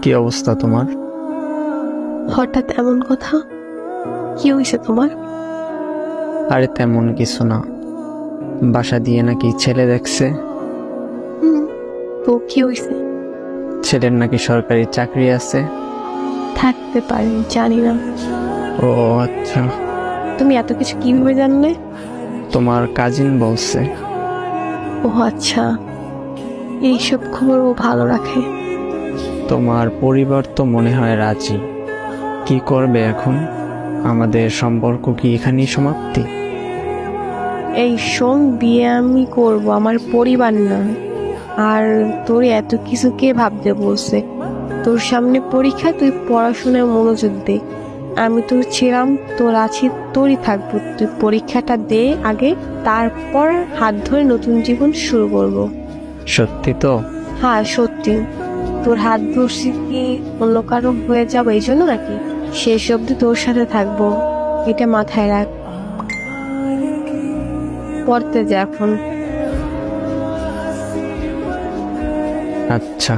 কি অবস্থা তোমার? হঠাৎ এমন কথা? কি হয়েছে তোমার? আরে তেমন কিছু না, বাসা দিয়ে নাকি ছেলে দেখছে। হুম, তো কি হয়েছে? ছেলের নাকি সরকারি চাকরি আছে। থাকতে পারে, জানি না। ও আচ্ছা। তুমি এত কিছু কিভাবে জানলে? তোমার কাজিন বলছে। ও আচ্ছা, এইসব খবর ও ভালো রাখে। তোমার পরিবার তো মনে হয় রাজি। কি করবে এখন? আমাদের সম্পর্ক কি এখানেই সমাপ্তি? এই শোন, বিয়ে আমি করব, আমার পরিবার না। আর তোর এত কিছু কে ভাবতে বলছে? তোর সামনে পরীক্ষা, তুই পড়াশোনায় মনোযোগ দে। আমি তোর ছিলাম, তোর আছি, তোরই থাকবো। তুই পরীক্ষাটা দে আগে, তারপর হাত ধরে নতুন জীবন শুরু করব। সত্যি তো? হ্যাঁ সত্যি। তোর হাত ধরছি কি অন্য কারো হয়ে যাবো এই জন্য নাকি? শেষ অবধি তোর সাথে থাকবো, এটা মাথায় রাখ। পড়তে যা এখন। আচ্ছা।